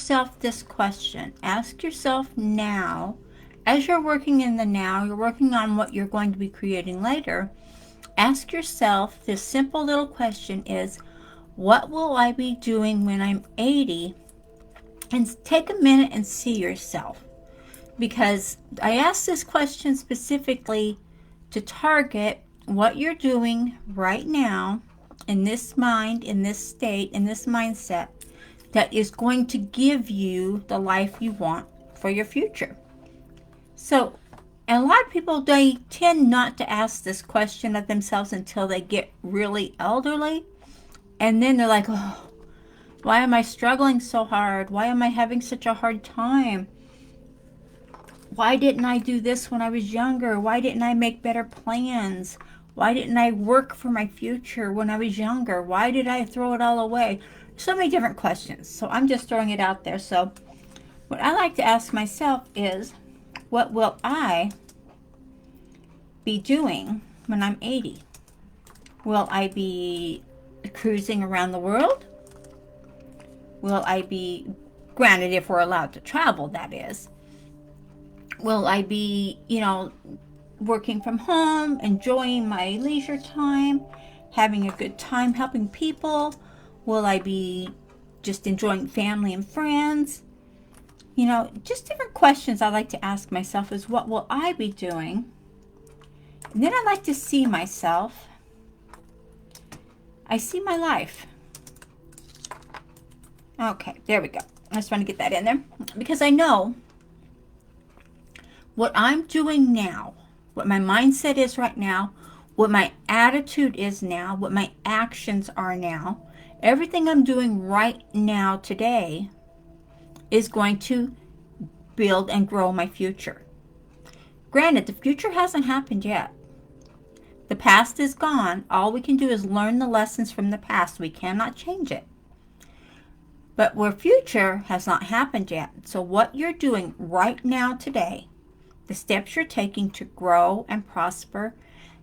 yourself this question. Ask yourself now, as you're working in the now, you're working on what you're going to be creating later. Ask yourself this simple little question is, what will I be doing when I'm 80? And take a minute and see yourself. Because I asked this question specifically to target what you're doing right now in this mind, in this state, in this mindset that is going to give you the life you want for your future. So, and a lot of people, they tend not to ask this question of themselves until they get really elderly. And then they're like, oh, why am I struggling so hard? Why am I having such a hard time? Why didn't I do this when I was younger? Why didn't I make better plans? Why didn't I work for my future when I was younger? Why did I throw it all away? So many different questions. So I'm just throwing it out there. So what I like to ask myself is, what will I be doing when I'm 80? Will I be cruising around the world? Will I be, granted if we're allowed to travel, that is. Will I be, working from home, enjoying my leisure time, having a good time helping people? Will I be just enjoying family and friends? Just different questions I like to ask myself is, what will I be doing? And then I like to see myself. I see my life. Okay, there we go. I just want to get that in there because I know what I'm doing now, what my mindset is right now, what my attitude is now, what my actions are now, everything I'm doing right now today is going to build and grow my future. Granted, the future hasn't happened yet. The past is gone. All we can do is learn the lessons from the past. We cannot change it. But where future has not happened yet. So what you're doing right now today, the steps you're taking to grow and prosper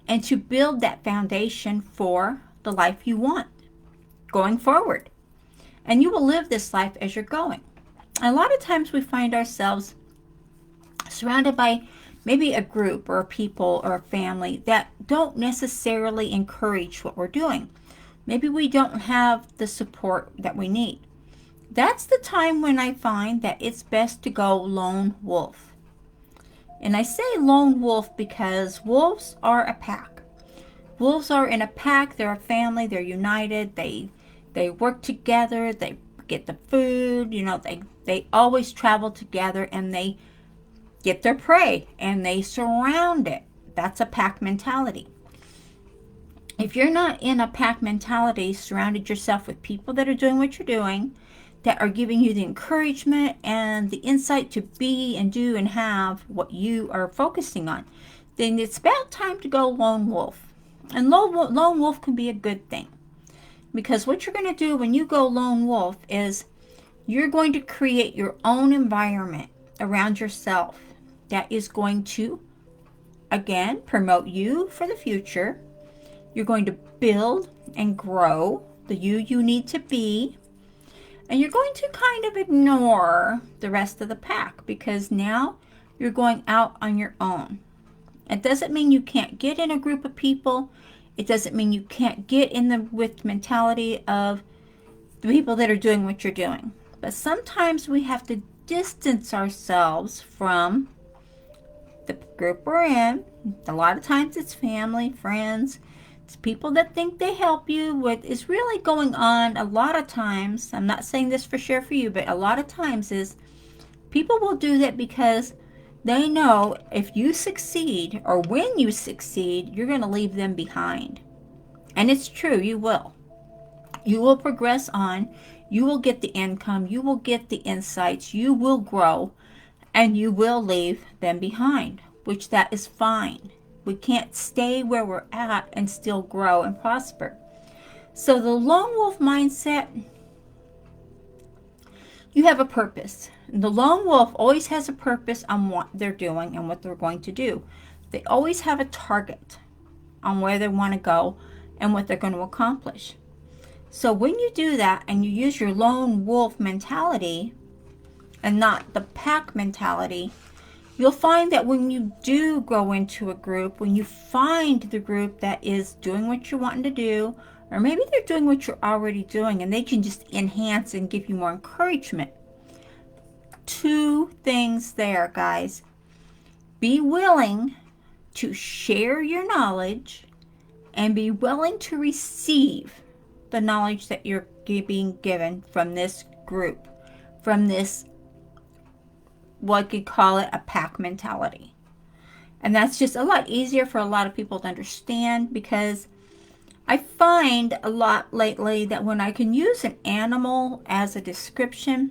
and to build that foundation for the life you want going forward. And you will live this life as you're going. A lot of times we find ourselves surrounded by maybe a group or a people or a family that don't necessarily encourage what we're doing. Maybe we don't have the support that we need. That's the time when I find that it's best to go lone wolf. And I say lone wolf because wolves are a pack. Wolves are in a pack, they're a family, they're united, they work together, they get the food, they always travel together and they get their prey and they surround it. That's a pack mentality. If you're not in a pack mentality, surrounded yourself with people that are doing what you're doing, that are giving you the encouragement and the insight to be and do and have what you are focusing on, then it's about time to go lone wolf. And lone wolf can be a good thing. Because what you're going to do when you go lone wolf is you're going to create your own environment around yourself that is going to, again, promote you for the future. You're going to build and grow the you need to be. And you're going to kind of ignore the rest of the pack because now you're going out on your own. It doesn't mean you can't get in a group of people. It doesn't mean you can't get in the with mentality of the people that are doing what you're doing. But sometimes we have to distance ourselves from the group we're in. A lot of times it's family, friends. It's people that think they help you. What is really going on a lot of times, I'm not saying this for sure for you, but a lot of times is people will do that because they know if you succeed or when you succeed, you're going to leave them behind. And it's true, you will. You will progress on. You will get the income. You will get the insights. You will grow. And you will leave them behind, which that is fine. We can't stay where we're at and still grow and prosper. So the lone wolf mindset, you have a purpose. The lone wolf always has a purpose on what they're doing and what they're going to do. They always have a target on where they want to go and what they're going to accomplish. So when you do that and you use your lone wolf mentality, and not the pack mentality, you'll find that when you do go into a group, when you find the group that is doing what you're wanting to do, or maybe they're doing what you're already doing and they can just enhance and give you more encouragement. Two things there, guys. Be willing to share your knowledge and be willing to receive the knowledge that you're being given from this group, from this, what you call it, a pack mentality. And that's just a lot easier for a lot of people to understand, because I find a lot lately that when I can use an animal as a description,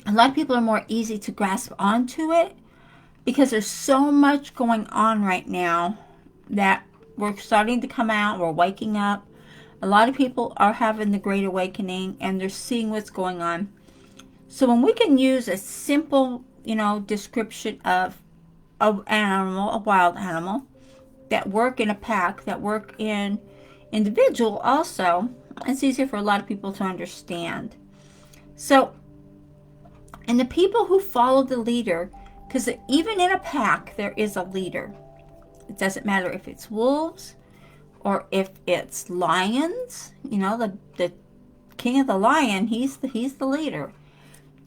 a lot of people are more easy to grasp onto it, because there's so much going on right now that we're starting to come out, we're waking up. A lot of people are having the Great Awakening and they're seeing what's going on. So when we can use a simple, description of an animal, a wild animal, that work in a pack, that work in individual also, it's easier for a lot of people to understand. So, and the people who follow the leader, because even in a pack, there is a leader. It doesn't matter if it's wolves or if it's lions. The king of the lion, he's the leader.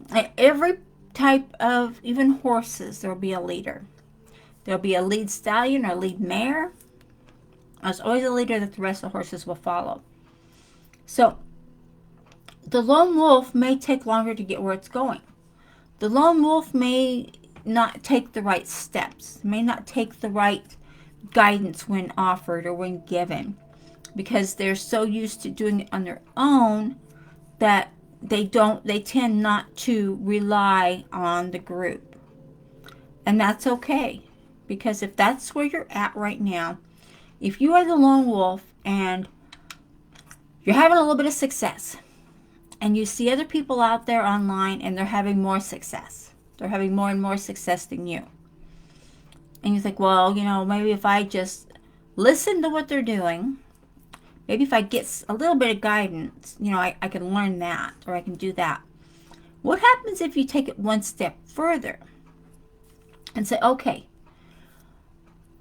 And every type of, even horses, there'll be a leader. There'll be a lead stallion or lead mare. There's always a leader that the rest of the horses will follow. So the lone wolf may take longer to get where it's going. The lone wolf may not take the right steps, may not take the right guidance when offered or when given, because they're so used to doing it on their own that they tend not to rely on the group. And that's okay, because if that's where you're at right now, if you are the lone wolf and you're having a little bit of success and you see other people out there online and they're having more success, they're having more and more success than you, and you think, well, maybe if I just listen to what they're doing, maybe if I get a little bit of guidance, I can learn that, or I can do that. What happens if you take it one step further and say, okay,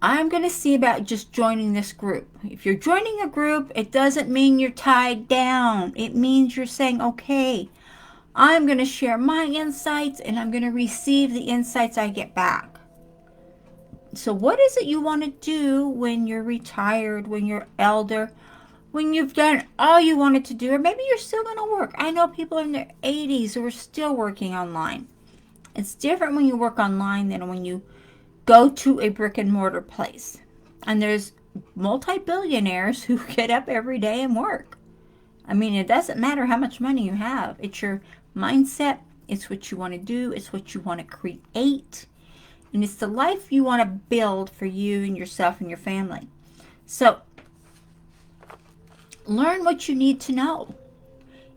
I'm going to see about just joining this group. If you're joining a group, it doesn't mean you're tied down. It means you're saying, okay, I'm going to share my insights and I'm going to receive the insights I get back. So what is it you want to do when you're retired, when you're elder, when you've done all you wanted to do, or maybe you're still going to work? I know people in their 80s who are still working online. It's different when you work online than when you go to a brick and mortar place. And there's multi-billionaires who get up every day and work. I mean, it doesn't matter how much money you have. It's your mindset. It's what you want to do. It's what you want to create. And it's the life you want to build for you and yourself and your family. So, learn what you need to know.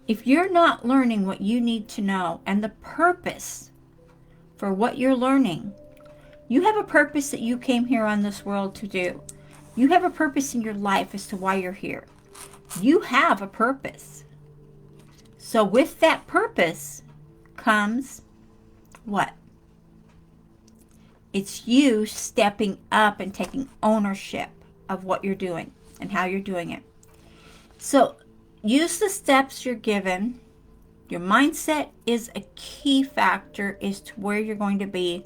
If you're not learning what you need to know and the purpose for what you're learning, you have a purpose that you came here on this world to do. You have a purpose in your life as to why you're here. You have a purpose. So with that purpose comes what? It's you stepping up and taking ownership of what you're doing and how you're doing it. So use the steps you're given. Your mindset is a key factor as to where you're going to be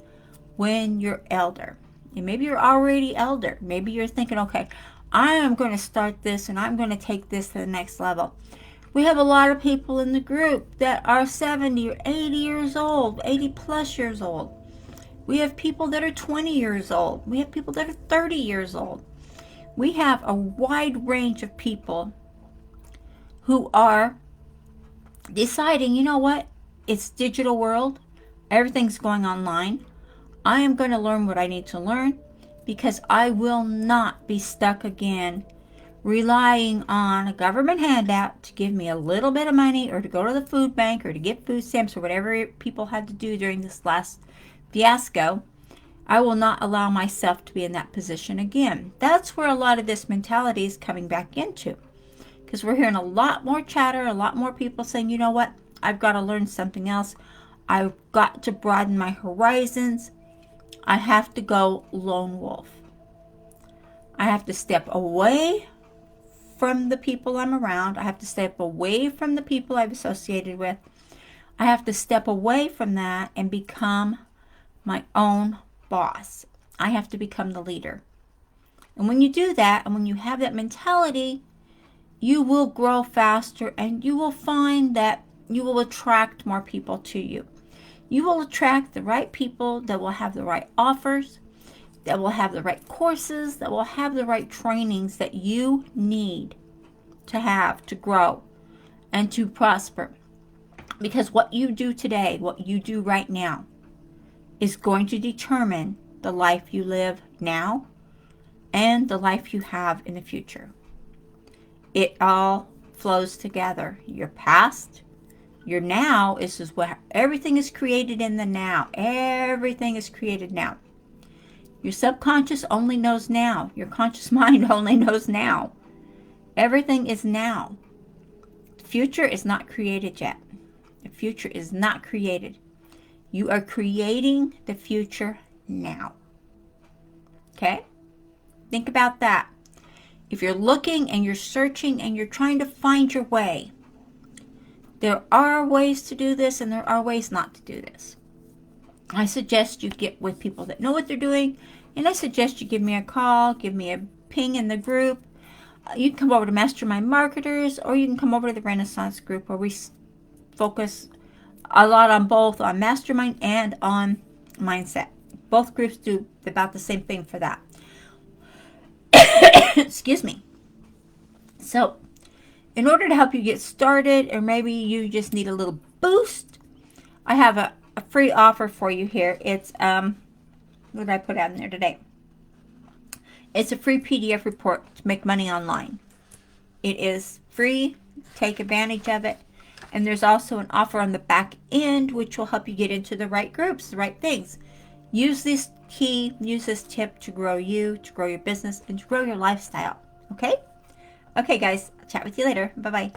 when you're elder. And maybe you're already elder. Maybe you're thinking, okay, I am going to start this and I'm going to take this to the next level. We have a lot of people in the group that are 70 or 80 years old, 80 plus years old. We have people that are 20 years old. We have people that are 30 years old. We have a wide range of people who are deciding, you know what? It's digital world. Everything's going online. I am going to learn what I need to learn, because I will not be stuck again relying on a government handout to give me a little bit of money, or to go to the food bank, or to get food stamps, or whatever people had to do during this last fiasco. I will not allow myself to be in that position again. That's where a lot of this mentality is coming back into, because we're hearing a lot more chatter, a lot more people saying, you know what, I've got to learn something else. I've got to broaden my horizons. I have to go lone wolf. I have to step away from the people I'm around. I have to step away from the people I've associated with. I have to step away from that and become my own boss. I have to become the leader. And when you do that, and when you have that mentality, you will grow faster, and you will find that you will attract more people to you. You will attract the right people that will have the right offers, that will have the right courses, that will have the right trainings that you need to have to grow and to prosper. Because what you do today, what you do right now, is going to determine the life you live now and the life you have in the future. It all flows together. Your past, your now is where everything is created in the now. Everything is created now. Your subconscious only knows now. Your conscious mind only knows now. Everything is now. The future is not created yet. The future is not created. You are creating the future now. Okay? Think about that. If you're looking and you're searching and you're trying to find your way, there are ways to do this and there are ways not to do this. I suggest you get with people that know what they're doing, and I suggest you give me a call, give me a ping in the group. You can come over to Mastermind Marketers, or you can come over to the Renaissance group, where we focus a lot on both, on mastermind and on mindset. Both groups do about the same thing for that. Excuse me. So, in order to help you get started, or maybe you just need a little boost, I have a free offer for you here. It's, what did I put out in there today? It's a free PDF report to make money online. It is free. Take advantage of it. And there's also an offer on the back end, which will help you get into the right groups, the right things. Use this key, use this tip to grow you, to grow your business, and to grow your lifestyle. Okay? Okay, guys. I'll chat with you later. Bye-bye.